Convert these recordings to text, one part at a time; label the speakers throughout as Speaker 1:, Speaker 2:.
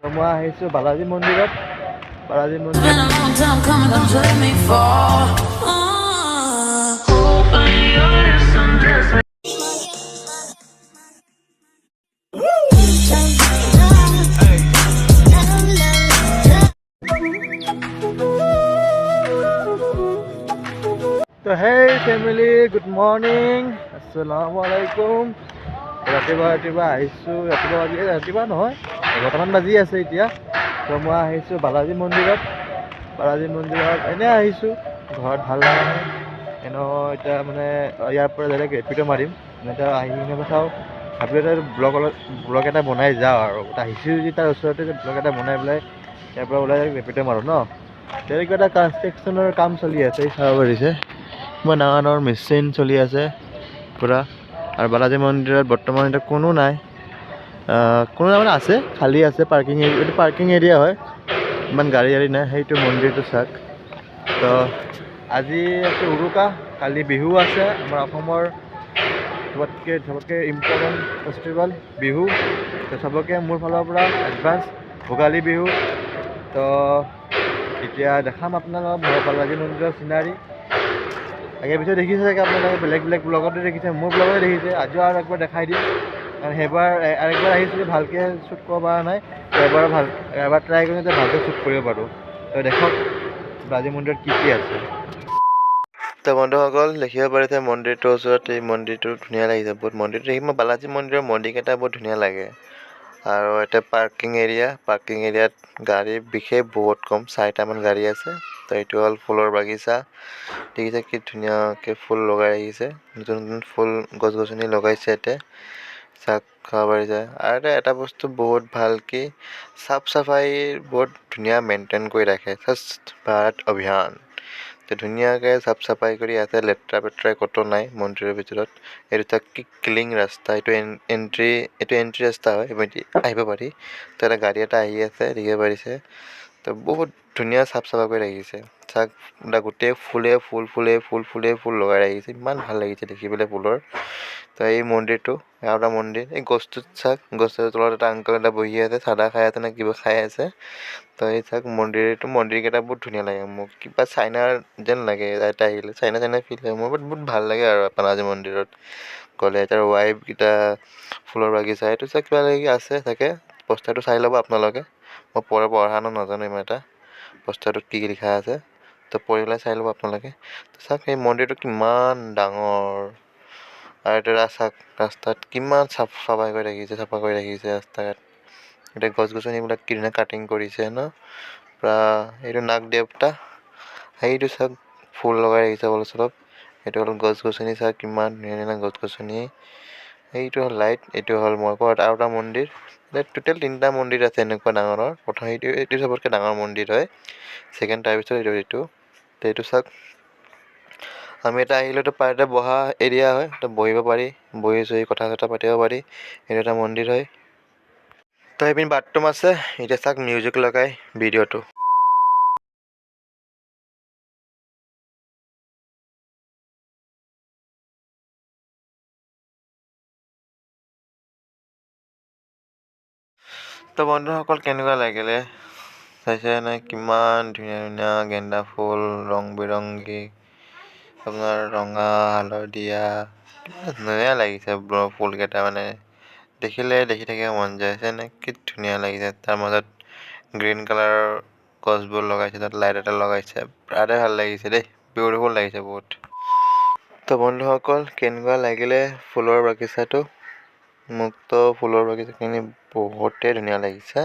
Speaker 1: মই আহিছোঁ বালাজী মন্দিৰত। বালাজী
Speaker 2: It's been a
Speaker 1: মন্দিৰ
Speaker 2: long time coming, don't you let me fall. Open your eyes and just like
Speaker 1: তো হেই family, good morning, আসসালামু আলাইকুম। ৰাতিপুৱা আহিছোঁ। ৰাতিপুৱা নহয়, 11টামান বাজি আছে এতিয়া। তো মই আহিছোঁ বালাজী মন্দিৰত। বালাজী মন্দিৰত এনেই আহিছোঁ, ঘৰত ভাল লগা নাই এনেও। এতিয়া মানে ইয়াৰ পৰা ডাইৰেক্ট ৰেপিডো মাৰিম। এতিয়া আহি কিনে চাওঁ, ভাবিলোঁ ব্লগ এটা বনাই যাওঁ আৰু আহিছোঁ যদি তাৰ ওচৰতে ব্লগ এটা বনাই পেলাই ইয়াৰ পৰা ওলাই ৰেপিডো মাৰোঁ ন। তেনেকুৱা এটা কনষ্ট্ৰাকশ্যনৰ কাম চলি আছে, চাব পাৰিছে মই ডাঙৰ মেচিন চলি আছে পূৰা। আৰু বালাজী মন্দিৰত বৰ্তমান এতিয়া কোনো নাই, মানে আছে, খালী আছে। এইটো পাৰ্কিং এৰিয়া হয়, ইমান গাড়ী নাই। সেইটো মন্দিৰটো চাওক। তো আজি আছে উৰুকা, কালি বিহু আছে। আমাৰ অসমৰ চবতকৈ ইম্পৰ্টেণ্ট ফেষ্টিভেল বিহু। তো চবকে মোৰ ফালৰ পৰা এডভান্স ভোগালী বিহু। তো এতিয়া দেখাম আপোনালোকক বালাজী মন্দিৰৰ চিনাৰী। আগে পিছত দেখিছে চাগে আপোনালোকে, বেলেগ ব্লগতে দেখিছে, মোৰ ব্লগতে দেখিছে। আজিও আৰু একবাৰ দেখাই দিম, কাৰণ সেইবাৰ আৰেকবাৰ আহিছিলোঁ ভালকৈ শ্বুট কৰিব পৰা নাই। এবাৰ ট্ৰাই কৰিম যে ভালকৈ শ্বুট কৰিব পাৰোঁ। তো দেখক বালাজী মন্দিৰত কি আছে। তো বন্ধুসকল, দেখিব পাৰিছে মন্দিৰটোৰ ওচৰত এই মন্দিৰটো ধুনীয়া লাগিছে বহুত। মন্দিৰটো দেখি মই বালাজী মন্দিৰৰ মন্দিৰকেইটা বহুত ধুনীয়া লাগে। আৰু এটা পাৰ্কিং এৰিয়াত গাড়ী বিশেষ বহুত কম, 4টামান গাড়ী আছে। তো এইটো হ'ল ফুলৰ বাগিচা। দেখিছে কি ধুনীয়াকৈ ফুল লগাই আহিছে, নতুন ফুল গছ গছনি লগাইছে ইয়াতে, চাওক খাব পাৰিছে। আৰু এটা বস্তু বহুত ভাল কি, চাফ চাফাই বহুত ধুনীয়া মেইনটেইন কৰি ৰাখে। স্বচ্ছ ভাৰত অভিযান, তো ধুনীয়াকৈ চাফ চাফাই কৰি আছে, লেতেৰা পেতেৰা ক'তো নাই মন্দিৰৰ ভিতৰত। এইটো এটা কি ক্লিন ৰাস্তা, এইটো এণ্ট্ৰি ৰাস্তা হয়, আহিব পাৰি। তো এটা গাড়ী এটা আহি আছে, দেখিব পাৰিছে। তো বহুত ধুনীয়া চাফ চাফা কৰি ৰাখিছে। চাওক গোটেই ফুল লগাই ৰাখিছে, ইমান ভাল লাগিছে দেখিবলৈ ফুলৰ। তো এই মন্দিৰটো আৰু এটা মন্দিৰ, এই গছটোত চাওক, গছটোৰ তলত এটা আংকল এটা বহি আছে, চাদা খাই আছে নে কিবা খাই আছে। তো এই চাওক মন্দিৰকেইটা বহুত ধুনীয়া লাগে মোক, কিবা চাইনাৰ যেন লাগে ইয়াতে আহিলে, চাইনা ফিল হয় মোৰ। বহুত ভাল লাগে আৰু বালাজী মন্দিৰত গ'লে। তাৰ ৱাইফকেইটা ফুলৰ বাগিচা, এইটো চাওক কিবা লাগি আছে চাগে, পষ্টাৰটো চাই ল'ব আপোনালোকে। মই পঢ়া নাজানো ইমান এটা, পষ্টাৰটোত কি লিখা আছে, তো পঢ়ি পেলাই চাই ল'ব আপোনালোকে। চাওক এই মন্দিৰটো কিমান ডাঙৰ, আৰু এইটো চাওক ৰাস্তাত কিমান চাফা কৰি ৰাখিছে ৰাস্তাত। এতিয়া গছ গছনিবিলাক কি ধুনীয়া কাটিং কৰিছে ন পূৰা। এইটো নাগ দেৱতা, সেইটো চাওক ফুল লগাই ৰাখিছে অলপ। এইটো হ'ল গছ গছনি, চাওক কিমান ধুনীয়া গছ গছনি। এইটো হ'ল লাইট, এইটো হ'ল মই কোৱা আৰু এটা মন্দিৰ। টোটেল 3টা মন্দিৰ আছে এনেকুৱা ডাঙৰ। প্ৰথম এইটো চবতকৈ ডাঙৰ মন্দিৰ হয়, ছেকেণ্ড তাৰপিছত এইটো চাওক। আমি এটা আহিলেতো পাৰ্টে বহা এৰিয়া হয়, তো বহিব পাৰি, বহি চহি কথা চথা পাতিব পাৰি। এইটো এটা মন্দিৰ হয়। তো এইপিনে বাথৰুম আছে। এতিয়া চাওক মিউজিক লগাই ভিডিঅ'টো। তো বন্ধুসকল, কেনেকুৱা লাগিলে চাইছে নে? কিমান ধুনীয়া গেন্দা ফুল, ৰং বিৰংগী, আপোনাৰ ৰঙা হালধীয়া, ধুনীয়া লাগিছে ফুলকেইটা। মানে দেখিলে দেখি থাকিব মন যায় নে, কি ধুনীয়া লাগিছে। তাৰ মাজত গ্ৰীণ কালাৰৰ গছবোৰ লগাইছে, তাত লাইট এটা লগাইছে, বিৰাটেই ভাল লাগিছে দেই, বিউটিফুল লাগিছে বহুত। তো বন্ধুসকল, কেনেকুৱা লাগিলে ফুলৰ বাগিচাটো? মোকতো ফুলৰ বাগিচাখিনি বহুতেই ধুনীয়া লাগিছে।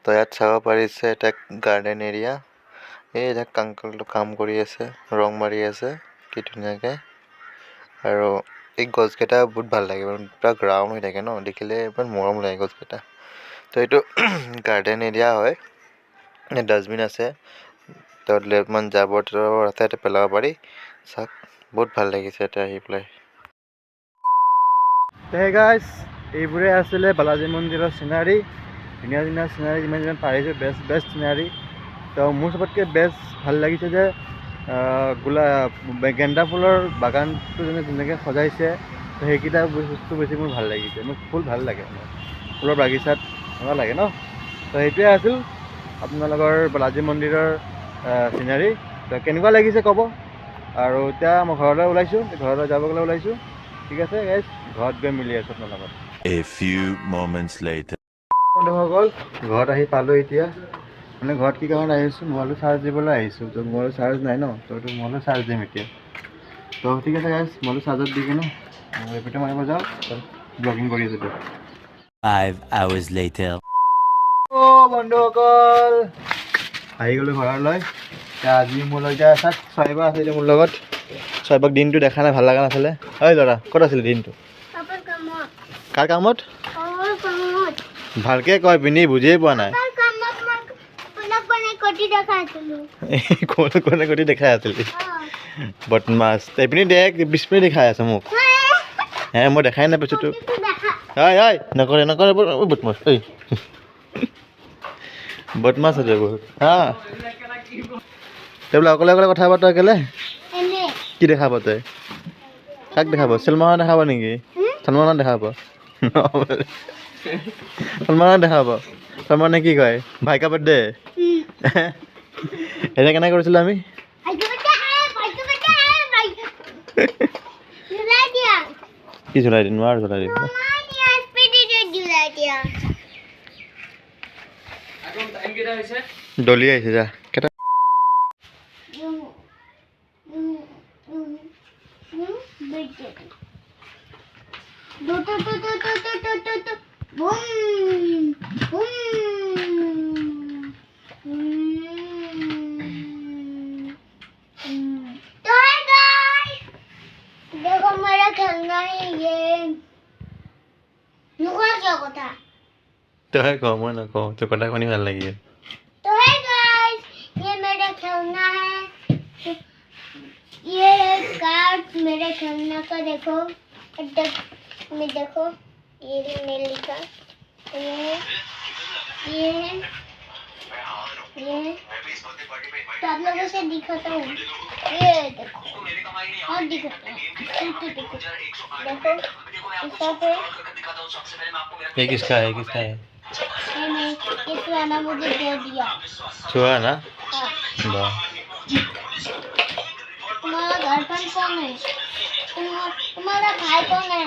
Speaker 1: তো ইয়াত চাব পাৰিছে এটা গাৰ্ডেন এৰিয়া। এই এটা আংকলটো কাম কৰি আছে, ৰং মাৰি আছে কি ধুনীয়াকৈ। আৰু এই গছকেইটা বহুত ভাল লাগে, পূৰা গ্ৰাউণ্ড হৈ থাকে ন, দেখিলে ইমান মৰম লাগে গছকেইটা। তো এইটো গাৰ্ডেন এৰিয়া হয়। ডাষ্টবিন আছে, তাত অলপমান জাবৰ আছে, ইয়াতে পেলাব পাৰি। চাওক বহুত ভাল লাগিছে ইয়াতে আহি পেলাই। হে গাইজ, এইবোৰে আছিলে বালাজী মন্দিৰৰ চিনাৰী। ধুনীয়া চিনাৰী, যিমান পাৰিছোঁ বেষ্ট চিনাৰী। তো মোৰ চবতকৈ বেষ্ট ভাল লাগিছে যে গেন্দা ফুলৰ বাগানটো যেনেকৈ সজাইছে, তো সেইকেইটা বস্তু বেছি মোৰ ভাল লাগিছে। মোক ফুল ভাল লাগে, ফুলৰ বাগিচাত এনেকুৱা লাগে ন। তো সেইটোৱে আছিল আপোনালোকৰ বালাজী মন্দিৰৰ চিনাৰী। তো কেনেকুৱা লাগিছে ক'ব। আৰু এতিয়া মই ঘৰলৈ ওলাইছোঁ, ঘৰলৈ যাবলৈ ওলাইছোঁ। ঠিক আছে গাইজ, ঘৰত গৈ মিলি আছোঁ আপোনাৰ লগত।
Speaker 3: A few moments later.
Speaker 1: বন্ধুসকল ঘৰত আহি পালোঁ এতিয়া। মানে ঘৰত কি কাৰণত আহিছোঁ, মোবাইলটো চাৰ্জ দিবলৈ আহিছোঁ। তো মোবাইলটো চাৰ্জ নাই ন, তো মোবাইলটো চাৰ্জ দিম এতিয়া। তো ঠিক আছে গাইজ, মোবাইলটো চাৰ্জত দি কিনে ৰেপিডো মাৰিব যাওঁ, ব্লগিং কৰি আছোঁ।
Speaker 3: 5 hours later.
Speaker 1: বন্ধুসকল আহি গ'লোঁ ঘৰলৈ। এতিয়া আজি মোৰ এতিয়া চাওক চৰাইবা আছে এতিয়া মোৰ লগত। চৰাইবাক দিনটো দেখা নাই, ভাল লগা নাছিলে। ঐ ল'ৰা ক'ত আছিলে দিনটো? কাৰ কামত? ভালকৈ কয় পিনি বুজিয়ে পোৱা নাই। কোনে কটি দেখাই আছিলি বদমাছ। এইপিনি দেখ পিছপিনি দেখাই আছে মোক। হে মই দেখাই নাপাইছোঁ তোক। ঐ নকৰে নকৰে বদমাছ। ঐ বদমাছ আছে বহুত। হা তই বোলে অকলে অকলে কথা পাত কেলে? কি দেখাব তই? কাক দেখাব? চলমানক দেখাব নেকি? চলমানক দেখাব চলমানক দেখাব। চলমানে কি কয় ভাইকা বাৰ্থডে? এনে কেনেকৈ কৰিছিলোঁ আমি? কি জ্বলাই দিম? নোৱাৰো জ্বলাই দিম। ডলি আহিছে যা। কেইটা
Speaker 4: देखो मेरा खेलना है ये नुका क्या होता
Speaker 1: তই কওঁ মই নকওঁ, তোৰ কথা শুনি ভাল লাগিল।
Speaker 4: तो है गाइस ये मेरा खेलना है ये कार्ड मेरे खेलना का देखो में देखो ये मेरे का ये है तो आप लोगों से दिखाता हूँ ये देखो और दिखाता हूँ देखो इसका पे
Speaker 1: ये किसका है? किसका है?
Speaker 4: ये नहीं ये पुराना मुझे दे दिया
Speaker 1: छुआ ना?
Speaker 4: हाँ
Speaker 1: वाह।
Speaker 4: तुम्हारा गर्लफ्रेंड कौन है तुम्हारा भाई कौन है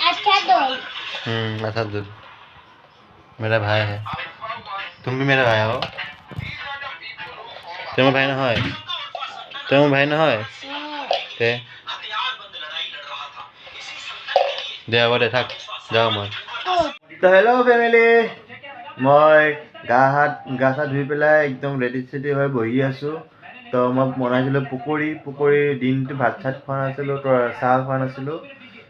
Speaker 4: अच्छा डॉल
Speaker 1: असादुल मेरा भाई है। तुम भी मेरा भाई हो। तुम भाई ना है? तुम भाई ना है? ते দে হ'ব দে থাক যাওঁ মই। তো হেল্ল' ফেমিলি, মই গা চা ধুই পেলাই একদম ৰেডি চেডি হৈ বহি আছোঁ। তো মই বনাইছিলোঁ পকৰি দিনটো ভাত চাত খোৱা নাছিলোঁ, তো চাহ খোৱা নাছিলোঁ।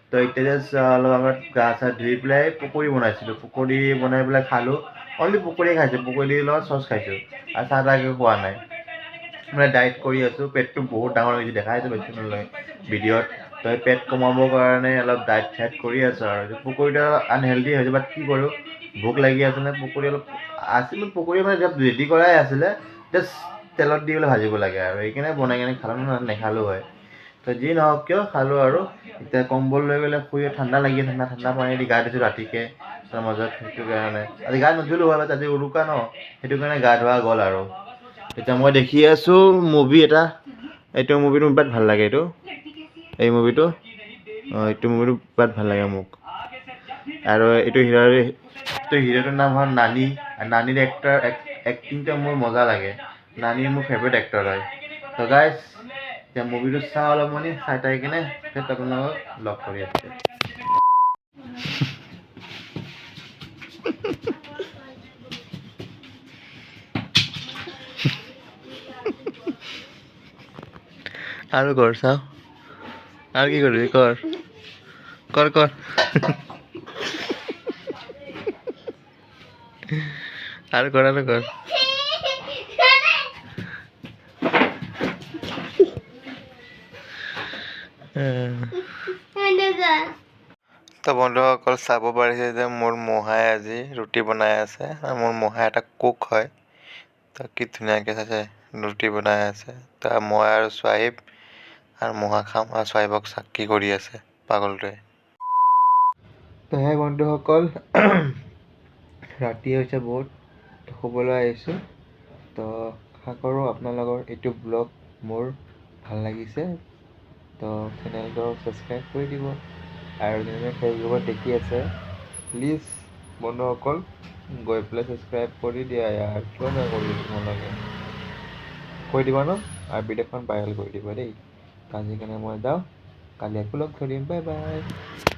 Speaker 1: তো এতিয়া জাষ্ট অলপ আগত গা চা ধুই পেলাই পকৰি বনাইছিলোঁ। পকৰি বনাই পেলাই খালোঁ। অনলি পকৰিয়ে খাইছোঁ, পকৰি লগত চচ খাইছোঁ আৰু চাহ তাহ একো খোৱা নাই। মানে ডায়েট কৰি আছোঁ। পেটটো বহুত ডাঙৰ হৈছে, দেখাইছোঁ ভিডিঅ'ত। তো পেট কমাবৰ কাৰণে অলপ ডায়েট চায়েট কৰি আছোঁ আৰু পকৰিটো আনহেল্ডি হৈছে। বাট কি কৰোঁ, ভোক লাগি আছিলে। পকৰি অলপ আছিল, পকৰি মানে ৰেডি কৰাই আছিলে, জাষ্ট তেলত দি পেলাই ভাজিব লাগে আৰু সেইকাৰণে বনাই কিনে খালোঁ, নেখালোঁ হয়। তো যি নহওক কিয় খালোঁ আৰু এতিয়া কম্বল লৈ পেলাই শুই ঠাণ্ডা লাগি আছে। ঠাণ্ডা পানী দি গা ধুইছোঁ ৰাতিকৈ তাৰ মাজত। সেইটো কাৰণে আজি গা নুধুলোঁ হয়, আজি উৰুকা ন, সেইটো কাৰণে গা ধোৱা গ'ল আৰু। এতিয়া মই দেখি আছোঁ মুভি এটা। এইটো মুভিটো বিৰাট ভাল লাগে। এই মুভিটো এইটো মুভিটো বিৰাট ভাল লাগে মোক। আৰু এইটো হিৰোটোৰ নাম হ'ল নানী। নানীৰ এক্টিংটো মোৰ মজা লাগে। নানী মোৰ ফেভৰেট এক্টৰ হয়। তো গাইজ এতিয়া মুভিটো চাওঁ অলপমানি, চাই কিনে আপোনালোকক লগ কৰি আছোঁ। আৰু কৰ চাওঁ, আৰু কি কৰিবি কৰ কৰ কৰ আৰু কৰ আৰু কৰ। তো বন্ধুসকল চাব পাৰিছে যে মোৰ মহাই আজি ৰুটি বনাই আছে। আৰু মোৰ মহাই এটা কুক হয়। তো কি ধুনীয়াকৈ চাইছে ৰুটি বনাই আছে। তো মই আৰু চুৱাইব আৰু মহা খাম আৰু চুৱাইবক কি কৰি আছে পাগলটোৱে। তো হে বন্ধুসকল ৰাতি হৈছে বহুত, শুবলৈ আহিছোঁ। তো আশা কৰোঁ আপোনালোকৰ এইটো ব্লগ মোৰ ভাল লাগিছে। তো চেনেলটো ছাবস্ক্ৰাইব কৰি দিব আৰু যোনে ফেচবুকত দেখি আছে প্লিজ বন্ধুসকল গৈ পেলাই ছাবস্ক্ৰাইব কৰি দিয়া ইয়াৰ কিয় নকৰি তোমালোকে কৈ দিবা ন আৰু ভিডিঅ'খন ভাইৰেল কৰি দিবা দেই। আজিৰ কাৰণে মই যাওঁ, কালি আকৌ লগ ধৰিম, বাই বাই।